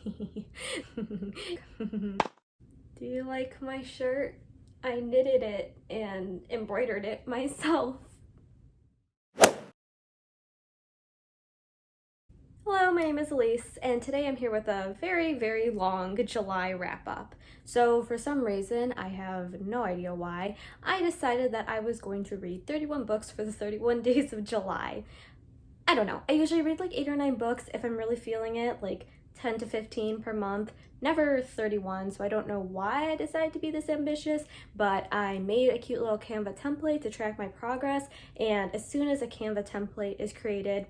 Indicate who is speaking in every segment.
Speaker 1: Do you like my shirt? I knitted it and embroidered it myself. Hello, my name is Elise, and today I'm here with a very long July wrap-up. So for some reason, I have no idea why, I decided that I was going to read 31 books for the 31 days of July. I don't know, I usually read like 8 or 9 books if I'm really feeling it, like 10 to 15 per month, never 31, so I don't know why I decided to be this ambitious, but I made a cute little Canva template to track my progress, and as soon as a Canva template is created,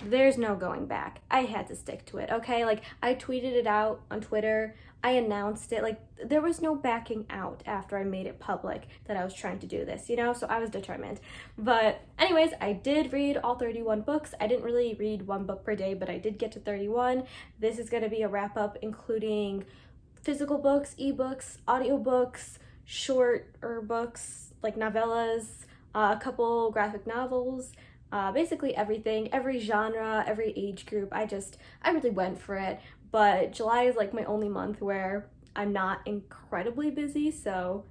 Speaker 1: there's no going back. I had to stick to it, okay? Like, I tweeted it out on Twitter, I announced it, like, there was no backing out after I made it public that I was trying to do this, you know? So I was determined. But anyways, I did read all 31 books. I didn't really read one book per day, but I did get to 31. This is gonna be a wrap-up including physical books, ebooks, audiobooks, shorter books, like novellas, a couple graphic novels, basically everything, every genre, every age group. I really went for it. But July is like my only month where I'm not incredibly busy, so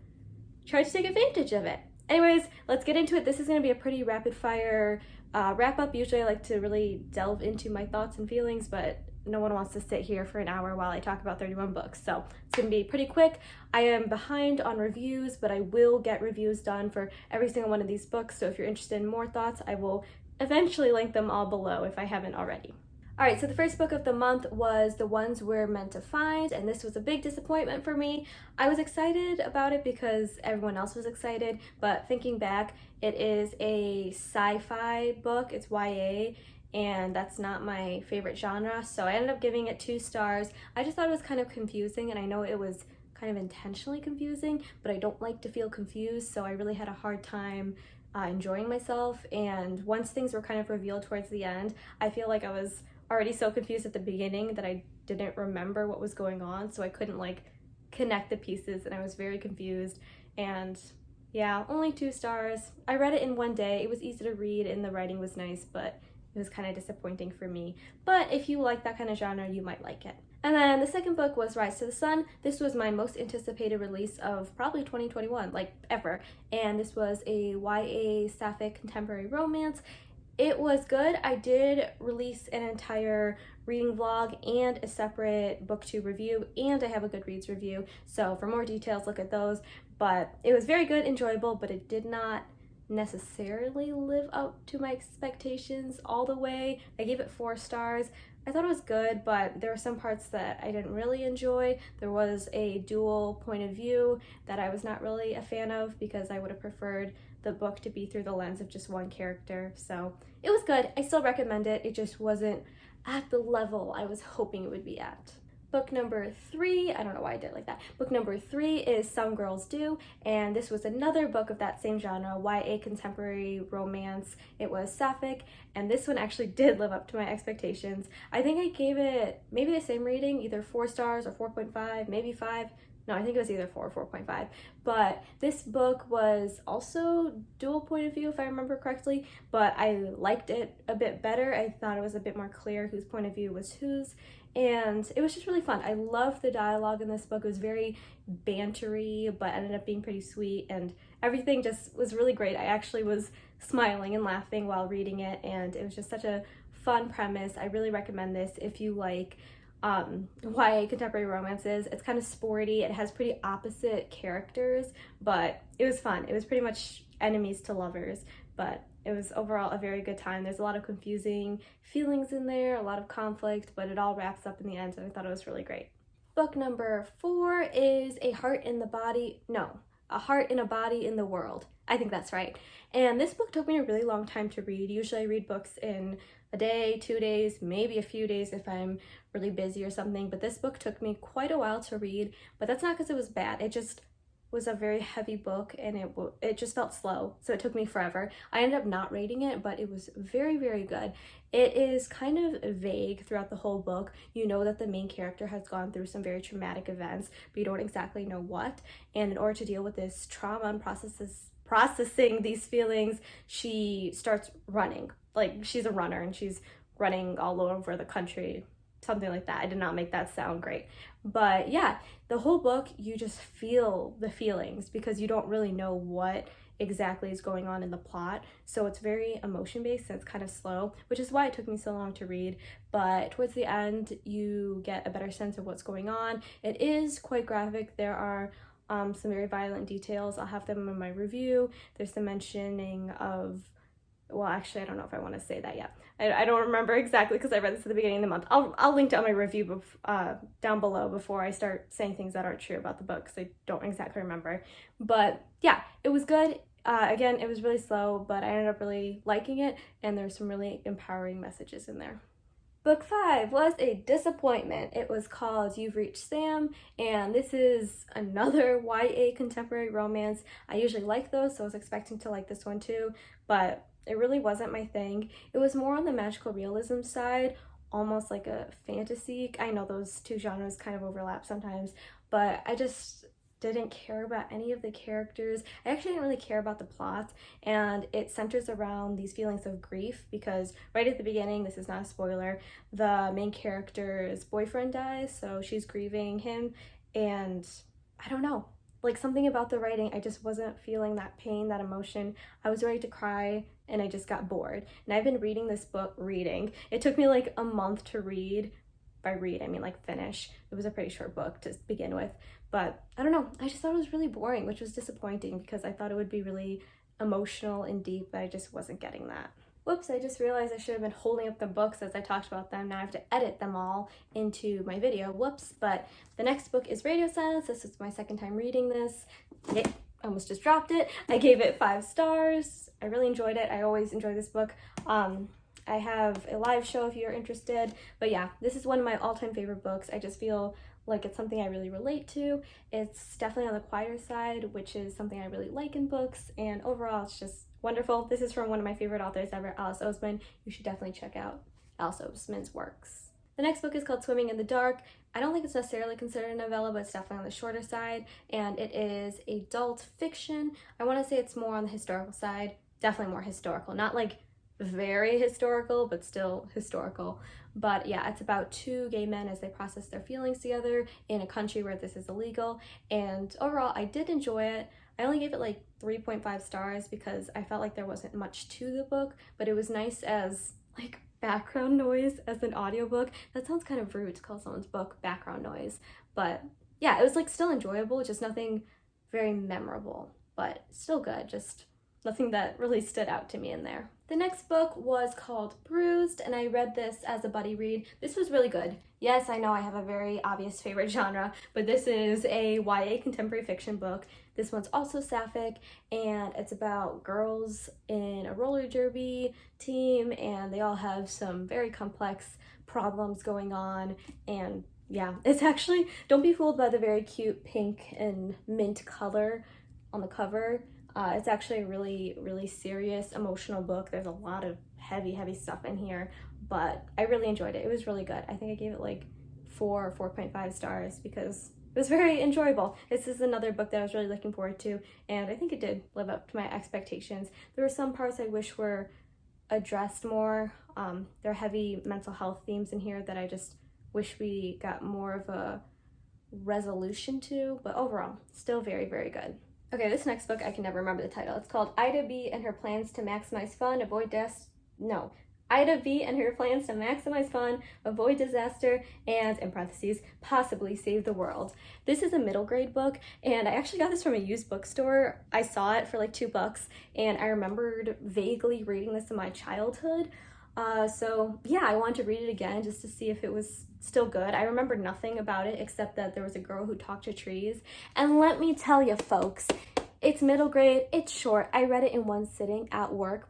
Speaker 1: try to take advantage of it. Anyways, let's get into it. This is going to be a pretty rapid fire wrap up. Usually I like to really delve into my thoughts and feelings, but no one wants to sit here for an hour while I talk about 31 books. So it's going to be pretty quick. I am behind on reviews, but I will get reviews done for every single one of these books. So if you're interested in more thoughts, I will eventually link them all below if I haven't already. Alright, so the first book of the month was The Ones We're Meant to Find, and this was a big disappointment for me. I was excited about it because everyone else was excited, but thinking back, it is a sci-fi book, it's YA, and that's not my favorite genre, so I ended up giving it 2 stars. I just thought it was kind of confusing, and I know it was kind of intentionally confusing, but I don't like to feel confused, so I really had a hard time enjoying myself, and once things were kind of revealed towards the end, I feel like I was already so confused at the beginning that I didn't remember what was going on, so I couldn't like connect the pieces, and I was very confused. And yeah, only 2 stars. I read it in one day. It was easy to read and the writing was nice, but it was kind of disappointing for me. But if you like that kind of genre, you might like it. And then the second book was Rise to the Sun. This was my most anticipated release of probably 2021, like ever. And this was a YA sapphic contemporary romance. It was good. I did release an entire reading vlog and a separate booktube review, and I have a Goodreads review, so for more details, look at those. But it was very good, enjoyable, but it did not necessarily live up to my expectations all the way. I gave it 4 stars. I thought it was good, but there were some parts that I didn't really enjoy. There was a dual point of view that I was not really a fan of because I would have preferred the book to be through the lens of just one character. So it was good. I still recommend it. It just wasn't at the level I was hoping it would be at. Book number 3, I don't know why I did it like that. Book number 3 is Some Girls Do, and this was another book of that same genre, YA contemporary romance. It was sapphic, and this one actually did live up to my expectations. I think I gave it maybe the same rating, either 4 stars or 4.5, maybe 5. No, I think it was either 4 or 4.5. But this book was also dual point of view, if I remember correctly, but I liked it a bit better. I thought it was a bit more clear whose point of view was whose, and it was just really fun. I loved the dialogue in this book. It was very bantery, but ended up being pretty sweet, and everything just was really great. I actually was smiling and laughing while reading it, and it was just such a fun premise. I really recommend this if you like YA contemporary romances. It's kind of sporty. It has pretty opposite characters, but it was fun. It was pretty much enemies to lovers, but it was overall a very good time. There's a lot of confusing feelings in there, a lot of conflict, but it all wraps up in the end, and I thought it was really great. Book number 4 is A Heart in a Body in the World. I think that's right. And this book took me a really long time to read. Usually I read books in a day, 2 days, maybe a few days if I'm really busy or something, but this book took me quite a while to read, but that's not because it was bad. It just was a very heavy book, and it just felt slow, so it took me forever. I ended up not rating it, but it was very good. It is kind of vague throughout the whole book. You know that the main character has gone through some very traumatic events, but you don't exactly know what, and in order to deal with this trauma and processing these feelings, she starts running. Like, she's a runner, and she's running all over the country something like that. I did not make that sound great. But yeah, the whole book, you just feel the feelings because you don't really know what exactly is going on in the plot. So it's very emotion based and it's kind of slow, which is why it took me so long to read. But towards the end, you get a better sense of what's going on. It is quite graphic. There are some very violent details. I'll have them in my review. There's some mentioning of, well, actually, I don't know if I want to say that yet. I don't remember exactly because I read this at the beginning of the month. I'll link to my review down below before I start saying things that aren't true about the book because I don't exactly remember. But yeah, it was good. Again, it was really slow, but I ended up really liking it, and there's some really empowering messages in there. Book 5 was a disappointment. It was called You've Reached Sam, and this is another YA contemporary romance. I usually like those, so I was expecting to like this one too, but it really wasn't my thing. It was more on the magical realism side, almost like a fantasy. I know those two genres kind of overlap sometimes, but I just didn't care about any of the characters. I actually didn't really care about the plot, and it centers around these feelings of grief because right at the beginning, this is not a spoiler, the main character's boyfriend dies, so she's grieving him, and I don't know, like something about the writing, I just wasn't feeling that pain, that emotion. I was ready to cry and I just got bored. And I've been reading this book, it took me like a month to read. By read, I mean like finish. It was a pretty short book to begin with, but I don't know, I just thought it was really boring, which was disappointing because I thought it would be really emotional and deep, but I just wasn't getting that. Whoops, I just realized I should have been holding up the books as I talked about them. Now I have to edit them all into my video. Whoops, but the next book is Radio Silence. This is my second time reading this. I almost just dropped it. I gave it 5 stars. I really enjoyed it. I always enjoy this book. I have a live show if you're interested, but yeah, this is one of my all-time favorite books. I just feel like it's something I really relate to. It's definitely on the quieter side, which is something I really like in books, and overall it's just wonderful. This is from one of my favorite authors ever, Alice Oseman. You should definitely check out Alice Oseman's works. The next book is called Swimming in the Dark. I don't think it's necessarily considered a novella, but it's definitely on the shorter side, and it is adult fiction. I want to say it's more on the historical side, definitely more historical, not like very historical, but still historical. But yeah, it's about 2 gay men as they process their feelings together in a country where this is illegal. And overall, I did enjoy it. I only gave it like 3.5 stars because I felt like there wasn't much to the book, but it was nice as like background noise as an audiobook. That sounds kind of rude to call someone's book background noise, but yeah, it was like still enjoyable, just nothing very memorable, but still good, just nothing that really stood out to me in there. The next book was called Bruised, and I read this as a buddy read. This was really good. Yes, I know I have a very obvious favorite genre, but this is a YA contemporary fiction book. This one's also sapphic, and it's about girls in a roller derby team, and they all have some very complex problems going on, and yeah, it's actually, don't be fooled by the very cute pink and mint color on the cover. It's actually a really, really serious, emotional book. There's a lot of heavy stuff in here, but I really enjoyed it. It was really good. I think I gave it like 4 or 4.5 stars because it was very enjoyable. This is another book that I was really looking forward to, and I think it did live up to my expectations. There were some parts I wish were addressed more. There are heavy mental health themes in here that I just wish we got more of a resolution to, but overall, still very, very good. Okay, this next book, I can never remember the title. It's called Ida B and Her Plans to Maximize Fun, Ida B and Her Plans to Maximize Fun, Avoid Disaster, and, in parentheses, possibly save the world. This is a middle grade book, and I actually got this from a used bookstore. I saw it for like $2, and I remembered vaguely reading this in my childhood. So yeah, I wanted to read it again just to see if it was still good. I remember nothing about it except that there was a girl who talked to trees. And let me tell you folks, it's middle grade, it's short. I read it in one sitting at work.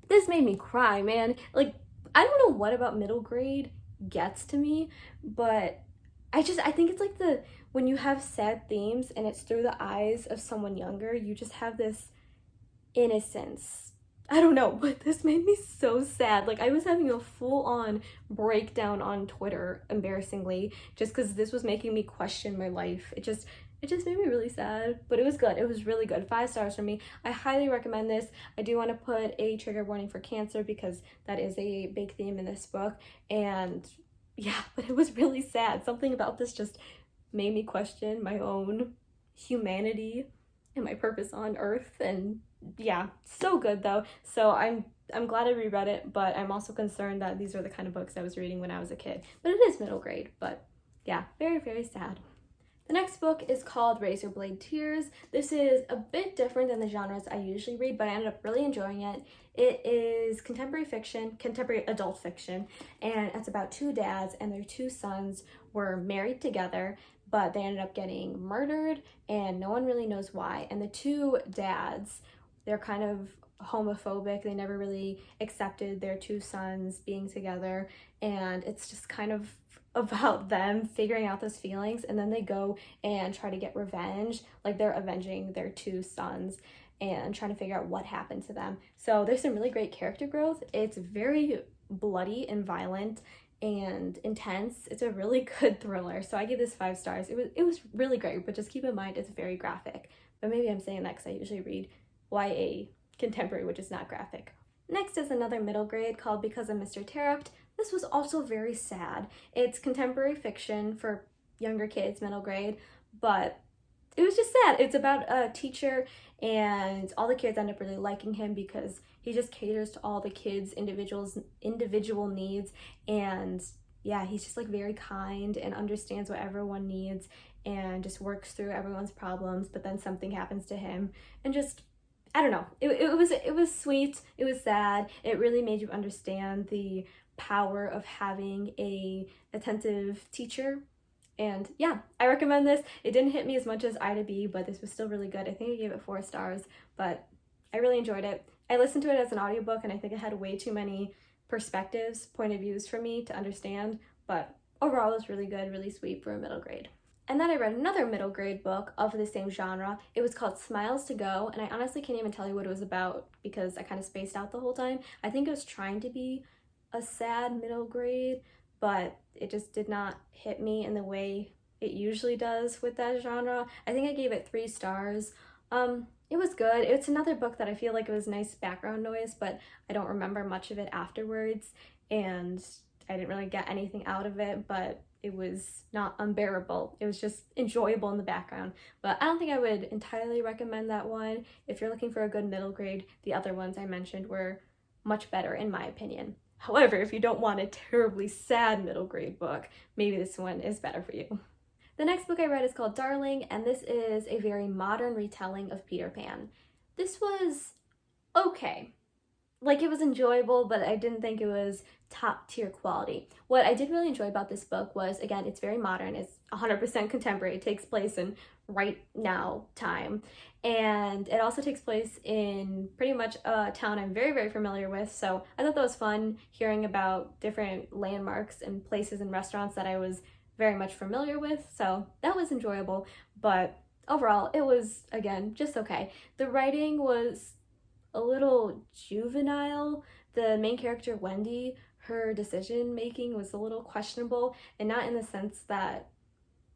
Speaker 1: This made me cry, man. Like, I don't know what about middle grade gets to me, but I think it's like when you have sad themes and it's through the eyes of someone younger, you just have this innocence. I don't know, but this made me so sad. Like, I was having a full-on breakdown on Twitter, embarrassingly, just because this was making me question my life. It just made me really sad, but it was good. It was really good. 5 stars for me. I highly recommend this. I do want to put a trigger warning for cancer because that is a big theme in this book, and yeah, but it was really sad. Something about this just made me question my own humanity and my purpose on Earth. And yeah, so good though. So I'm glad I reread it, but I'm also concerned that these are the kind of books I was reading when I was a kid. But it is middle grade, but yeah, very, very sad. The next book is called Razor Blade Tears. This is a bit different than the genres I usually read, but I ended up really enjoying it. It is contemporary fiction, contemporary adult fiction, and it's about two dads and their two sons were married together, but they ended up getting murdered and no one really knows why. And the two dads, they're kind of homophobic. They never really accepted their two sons being together, and it's just kind of about them figuring out those feelings, and then they go and try to get revenge, like they're avenging their two sons and trying to figure out what happened to them. So there's some really great character growth. It's very bloody and violent and intense. It's a really good thriller, so I give this 5 stars. It was really great, but just keep in mind it's very graphic. But maybe I'm saying that because I usually read YA contemporary, which is not graphic. Next is another middle grade called Because of Mr. Taript. This was also very sad. It's contemporary fiction for younger kids, middle grade, but it was just sad. It's about a teacher and all the kids end up really liking him because he just caters to all the kids' individual needs, and yeah, he's just like very kind and understands what everyone needs and just works through everyone's problems, but then something happens to him and just I don't know. It was sweet. It was sad. It really made you understand the power of having a attentive teacher. And yeah, I recommend this. It didn't hit me as much as Ida B, but this was still really good. I think I gave it 4 stars, but I really enjoyed it. I listened to it as an audiobook, and I think it had way too many perspectives, point of views for me to understand, but overall it was really good, really sweet for a middle grade. And then I read another middle grade book of the same genre. It was called Smiles to Go, and I honestly can't even tell you what it was about because I kind of spaced out the whole time. I think it was trying to be a sad middle grade, but it just did not hit me in the way it usually does with that genre. I think I gave it 3 stars. It was good. It's another book that I feel like it was nice background noise, but I don't remember much of it afterwards, and I didn't really get anything out of it, but it was not unbearable. It was just enjoyable in the background. But I don't think I would entirely recommend that one. If you're looking for a good middle grade, the other ones I mentioned were much better in my opinion. However, if you don't want a terribly sad middle grade book, maybe this one is better for you. The next book I read is called Darling, and this is a very modern retelling of Peter Pan. This was okay. Like, it was enjoyable, but I didn't think it was top tier quality. What I did really enjoy about this book was, again, it's very modern. It's 100% contemporary. It takes place in right now time. And it also takes place in pretty much a town I'm very, very familiar with. So I thought that was fun hearing about different landmarks and places and restaurants that I was very much familiar with. So that was enjoyable. But overall, it was, again, just okay. The writing was a little juvenile. The main character, Wendy, her decision making was a little questionable, and not in the sense that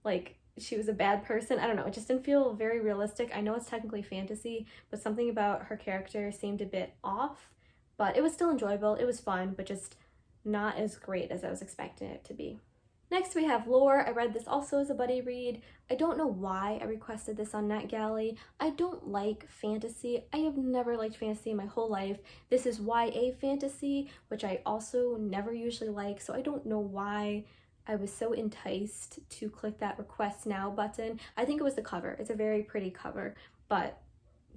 Speaker 1: like she was a bad person. I don't know, it just didn't feel very realistic. I know it's technically fantasy, but something about her character seemed a bit off, but it was still enjoyable. It was fun, but just not as great as I was expecting it to be. Next we have Lore. I read this also as a buddy read. I don't know why I requested this on NetGalley. I don't like fantasy. I have never liked fantasy my whole life. This is YA fantasy, which I also never usually like, so I don't know why I was so enticed to click that request now button. I think it was the cover. It's a very pretty cover, but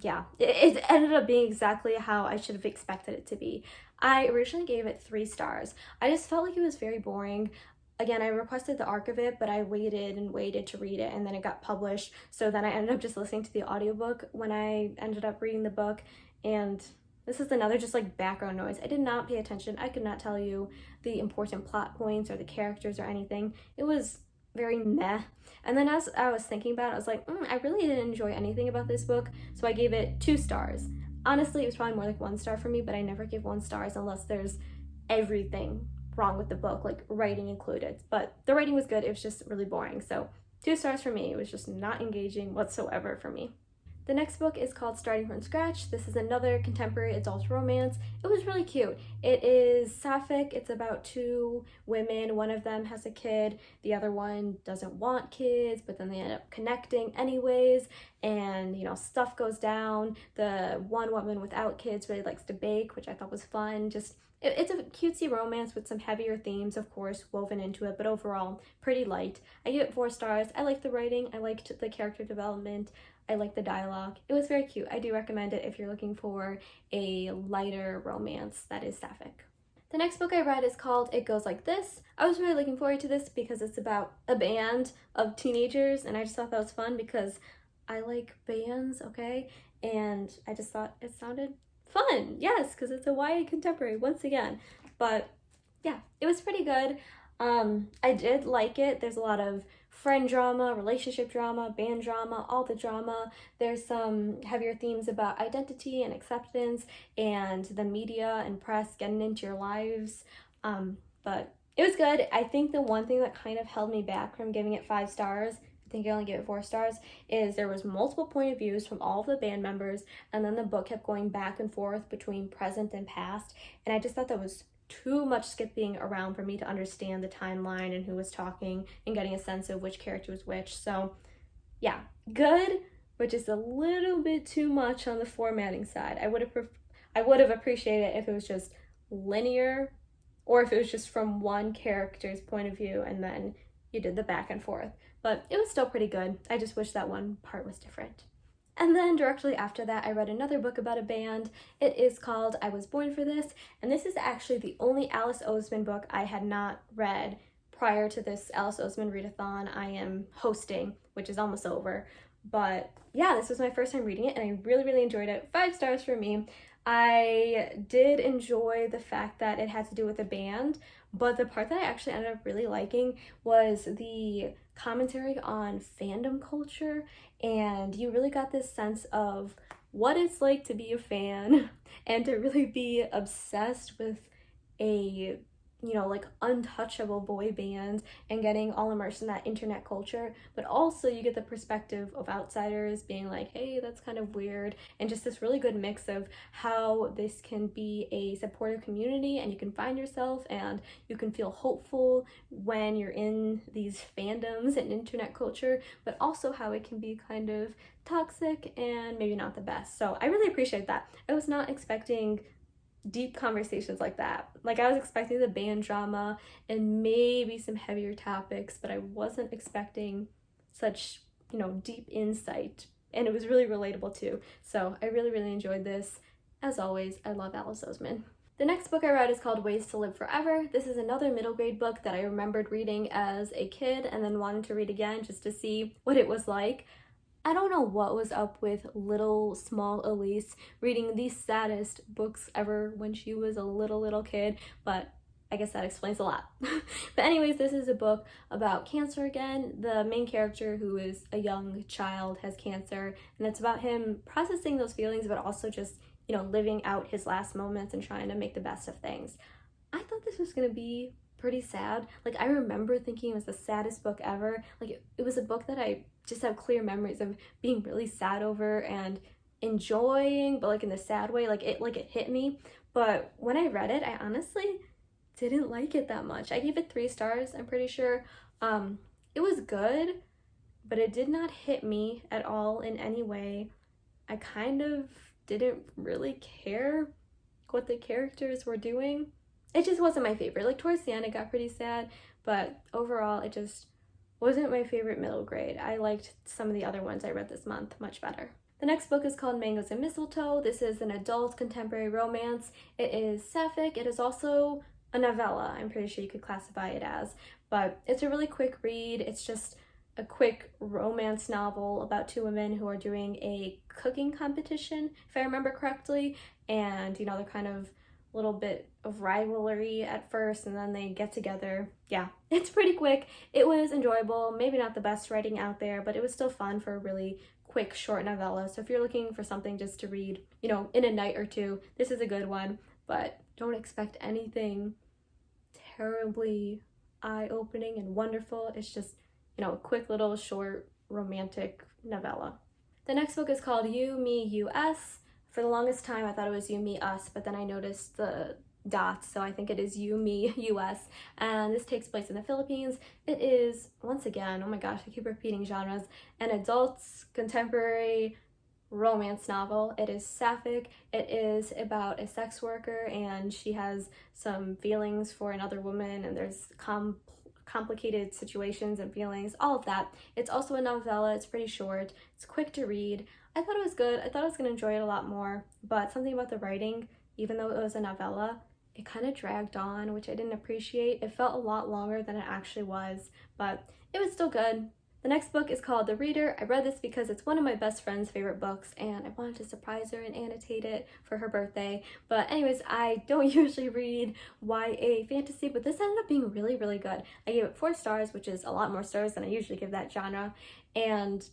Speaker 1: yeah, it ended up being exactly how I should have expected it to be. I originally gave it 3 stars. I just felt like it was very boring. Again, I requested the arc of it, but I waited and waited to read it, and then it got published. So then I ended up just listening to the audiobook when I ended up reading the book. And this is another just like background noise. I did not pay attention. I could not tell you the important plot points or the characters or anything. It was very meh. And then as I was thinking about it, I was like, I really didn't enjoy anything about this book. So I gave it 2 stars. Honestly, it was probably more like 1 star for me, but I never give 1 stars unless there's everything wrong with the book, like writing included. But the writing was good, it was just really boring. So 2 stars for me. It was just not engaging whatsoever for me. The next book is called Starting from Scratch. This is another contemporary adult romance. It was really cute. It is sapphic. It's about two women. One of them has a kid. The other one doesn't want kids, but then they end up connecting anyways. And, stuff goes down. The one woman without kids really likes to bake, which I thought was fun. It's a cutesy romance with some heavier themes, of course, woven into it, but overall, pretty light. I give it 4 stars. I liked the writing. I liked the character development. I like the dialogue. It was very cute. I do recommend it if you're looking for a lighter romance that is sapphic. The next book I read is called It Goes Like This. I was really looking forward to this because it's about a band of teenagers, and I just thought that was fun because I like bands, okay? And I just thought it sounded fun. Yes, because it's a YA contemporary once again. But yeah, it was pretty good. I did like it. There's a lot of friend drama, relationship drama, band drama, all the drama. There's some heavier themes about identity and acceptance and the media and press getting into your lives. But it was good. I think the one thing that kind of held me back from giving it 5 stars, I think I only gave it 4 stars, is there was multiple point of views from all of the band members, and then the book kept going back and forth between present and past, and I just thought that was too much skipping around for me to understand the timeline and who was talking and getting a sense of which character was which. So yeah, good, but just a little bit too much on the formatting side. I would have appreciated it if it was just linear, or if it was just from one character's point of view and then you did the back and forth. But it was still pretty good. I just wish that one part was different. And then directly after that, I read another book about a band. It is called I Was Born for This, and this is actually the only Alice Oseman book I had not read prior to this Alice Oseman readathon I am hosting, which is almost over. But yeah, this was my first time reading it, and I really, really enjoyed it. 5 stars for me. I did enjoy the fact that it had to do with a band, but the part that I actually ended up really liking was the commentary on fandom culture, and you really got this sense of what it's like to be a fan and to really be obsessed with a untouchable boy band and getting all immersed in that internet culture, but also you get the perspective of outsiders being like, hey, that's kind of weird, and just this really good mix of how this can be a supportive community and you can find yourself and you can feel hopeful when you're in these fandoms and internet culture, but also how it can be kind of toxic and maybe not the best. So I really appreciate that. I was not expecting deep conversations like that. Like, I was expecting the band drama and maybe some heavier topics, but I wasn't expecting such, deep insight. And it was really relatable too. So I really, really enjoyed this. As always, I love Alice Oseman. The next book I read is called Ways to Live Forever. This is another middle grade book that I remembered reading as a kid and then wanted to read again just to see what it was like. I don't know what was up with little small Elise reading the saddest books ever when she was a little kid, but I guess that explains a lot. But anyways, this is a book about cancer again. The main character, who is a young child, has cancer, and it's about him processing those feelings, but also just, living out his last moments and trying to make the best of things. I thought this was going to be pretty sad. Like, I remember thinking it was the saddest book ever. Like, it was a book that I just have clear memories of being really sad over and enjoying, but like in the sad way. Like it hit me. But when I read it, I honestly didn't like it that much. I gave it 3 stars, I'm pretty sure. It was good, but it did not hit me at all in any way. I kind of didn't really care what the characters were doing. It just wasn't my favorite. Like, towards the end, it got pretty sad, but overall, it just wasn't my favorite middle grade. I liked some of the other ones I read this month much better. The next book is called Mangoes and Mistletoe. This is an adult contemporary romance. It is sapphic. It is also a novella, I'm pretty sure you could classify it as, but it's a really quick read. It's just a quick romance novel about 2 women who are doing a cooking competition, if I remember correctly, and they're kind of little bit of rivalry at first, and then they get together. Yeah, it's pretty quick. It was enjoyable. Maybe not the best writing out there, but it was still fun for a really quick short novella. So if you're looking for something just to read, in a night or 2, this is a good one, but don't expect anything terribly eye-opening and wonderful. It's just, a quick little short romantic novella. The next book is called You, Me, You, Us. For the longest time, I thought it was You, Me, Us, but then I noticed the dots, so I think it is You, Me, US, and this takes place in the Philippines. It is, once again, oh my gosh, I keep repeating genres, an adult contemporary romance novel. It is sapphic. It is about a sex worker, and she has some feelings for another woman, and there's complicated situations and feelings, all of that. It's also a novella. It's pretty short. It's quick to read. I thought it was good. I thought I was going to enjoy it a lot more, but something about the writing, even though it was a novella, it kind of dragged on, which I didn't appreciate. It felt a lot longer than it actually was, but it was still good. The next book is called The Reader. I read this because it's one of my best friend's favorite books, and I wanted to surprise her and annotate it for her birthday. But anyways, I don't usually read YA fantasy, but this ended up being really, really good. I gave it 4 stars, which is a lot more stars than I usually give that genre, and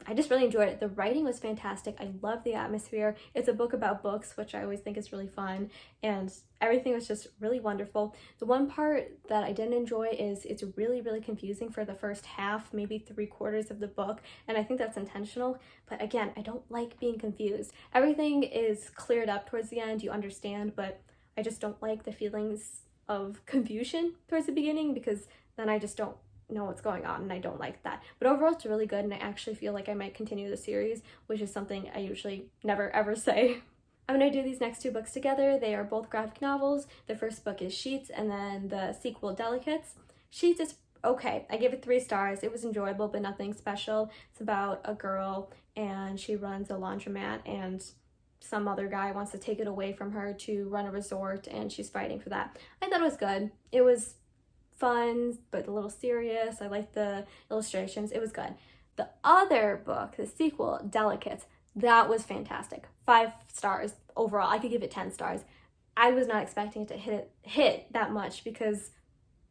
Speaker 1: I just really enjoyed it. The writing was fantastic. I love the atmosphere. It's a book about books, which I always think is really fun, and everything was just really wonderful. The one part that I didn't enjoy is it's really, really confusing for the first half, maybe 3/4 of the book, and I think that's intentional. But again, I don't like being confused. Everything is cleared up towards the end, you understand, but I just don't like the feelings of confusion towards the beginning, because then I just don't know what's going on, and I don't like that. But overall, it's really good, and I actually feel like I might continue the series, which is something I usually never ever say. I'm going to do these next 2 books together. They are both graphic novels. The first book is Sheets, and then the sequel, Delicates. Sheets is okay. I gave it 3 stars. It was enjoyable, but nothing special. It's about a girl, and she runs a laundromat, and some other guy wants to take it away from her to run a resort, and she's fighting for that. I thought it was good. It was fun, but a little serious. I liked the illustrations. It was good. The other book, the sequel, Delicates, that was fantastic. 5 stars overall. I could give it 10 stars. I was not expecting it to hit that much, because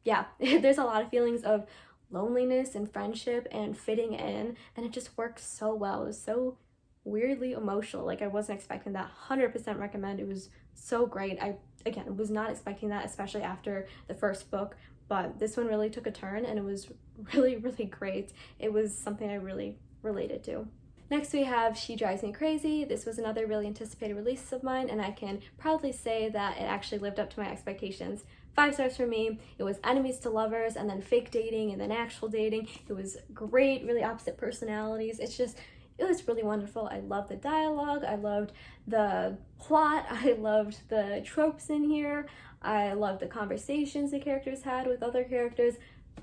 Speaker 1: yeah, there's a lot of feelings of loneliness and friendship and fitting in, and it just works so well. It was so weirdly emotional. Like, I wasn't expecting that. 100% recommend. It was so great. I, again, was not expecting that, especially after the first book, but this one really took a turn, and it was really, really great. It was something I really related to. Next we have She Drives Me Crazy. This was another really anticipated release of mine, and I can proudly say that it actually lived up to my expectations. 5 stars for me. It was enemies to lovers, and then fake dating, and then actual dating. It was great, really opposite personalities. It was really wonderful. I loved the dialogue. I loved the plot. I loved the tropes in here. I loved the conversations the characters had with other characters.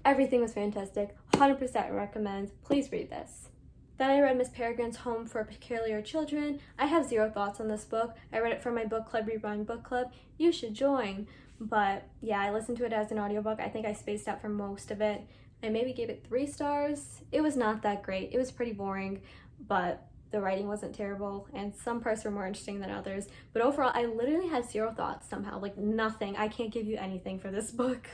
Speaker 1: Everything was fantastic. 100% recommend. Please read this. Then I read Miss Peregrine's Home for Peculiar Children. I have 0 thoughts on this book. I read it for my book club, Rewind Book Club. You should join. But yeah, I listened to it as an audiobook. I think I spaced out for most of it. I maybe gave it 3 stars. It was not that great. It was pretty boring, but the writing wasn't terrible, and some parts were more interesting than others. But overall, I literally had 0 thoughts somehow, like nothing. I can't give you anything for this book.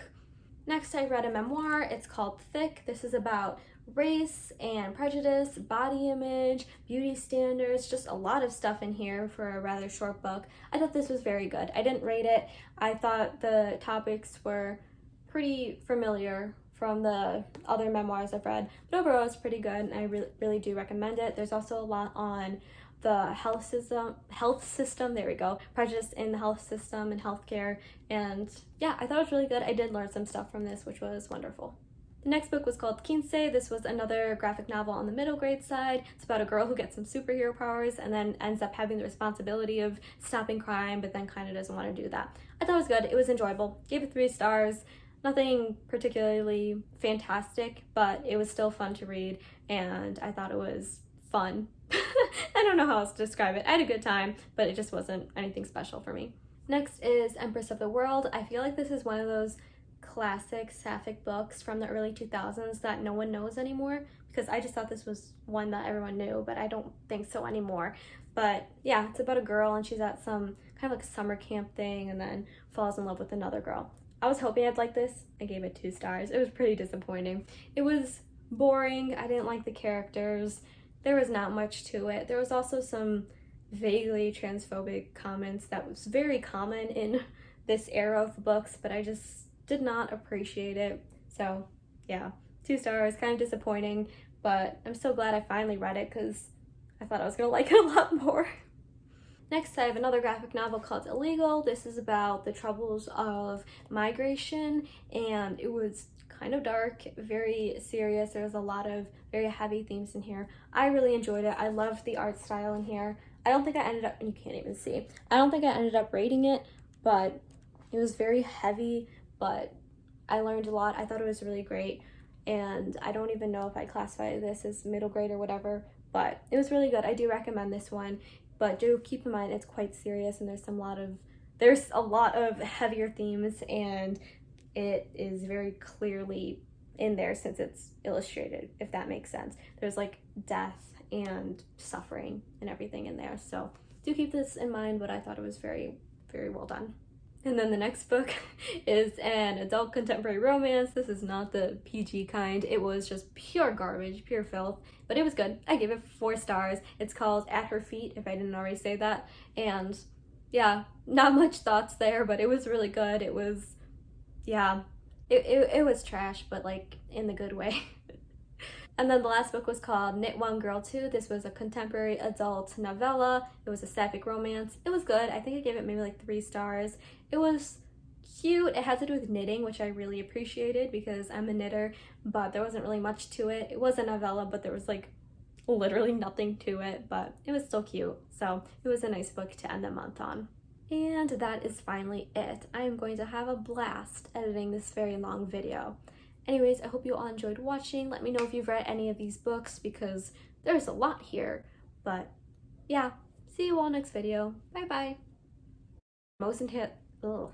Speaker 1: Next, I read a memoir. It's called Thick. This is about race and prejudice, body image, beauty standards, just a lot of stuff in here for a rather short book. I thought this was very good. I didn't rate it. I thought the topics were pretty familiar from the other memoirs I've read, but overall it's pretty good, and I really do recommend it. There's also a lot on the health system, there we go, prejudice in the health system and healthcare, and yeah, I thought it was really good. I did learn some stuff from this, which was wonderful. The next book was called Quince. This was another graphic novel on the middle grade side. It's about a girl who gets some superhero powers and then ends up having the responsibility of stopping crime, but then kind of doesn't want to do that. I thought it was good. It was enjoyable. Gave it 3 stars. Nothing particularly fantastic, but it was still fun to read, and I thought it was fun. I don't know how else to describe it. I had a good time, but it just wasn't anything special for me. Next is Empress of the World. I feel like this is one of those classic sapphic books from the early 2000s that no one knows anymore, because I just thought this was one that everyone knew, but I don't think so anymore. But yeah, it's about a girl, and she's at some kind of like summer camp thing, and then falls in love with another girl. I was hoping I'd like this. I gave it 2 stars. It was pretty disappointing. It was boring. I didn't like the characters. There was not much to it. There was also some vaguely transphobic comments that was very common in this era of books, but I just did not appreciate it. So yeah, 2 stars, kind of disappointing, but I'm so glad I finally read it, because I thought I was gonna like it a lot more. Next, I have another graphic novel called Illegal. This is about the troubles of migration, and it was kind of dark, very serious. There was a lot of very heavy themes in here. I really enjoyed it. I loved the art style in here. I don't think I ended up, you can't even see, I don't think I ended up rating it, but it was very heavy, but I learned a lot. I thought it was really great, and I don't even know if I classify this as middle grade or whatever, but it was really good. I do recommend this one. But do keep in mind it's quite serious, and there's a lot of heavier themes, and it is very clearly in there since it's illustrated, if that makes sense. There's like death and suffering and everything in there. So do keep this in mind, but I thought it was very, very well done. And then the next book is an adult contemporary romance. This is not the PG kind. It was just pure garbage, pure filth, but it was good. I gave it 4 stars. It's called At Her Feet, if I didn't already say that. And yeah, not much thoughts there, but it was really good. It was, yeah, it was trash, but like in the good way. And then the last book was called Knit One Girl Two. This was a contemporary adult novella. It was a sapphic romance. It was good. I think I gave it maybe like 3 stars. It was cute. It had to do with knitting, which I really appreciated because I'm a knitter, but there wasn't really much to it. It was a novella, but there was like literally nothing to it, but it was still cute. So it was a nice book to end the month on. And that is finally it. I am going to have a blast editing this very long video. Anyways, I hope you all enjoyed watching. Let me know if you've read any of these books because there's a lot here. But yeah, see you all next video. Bye bye. Ugh.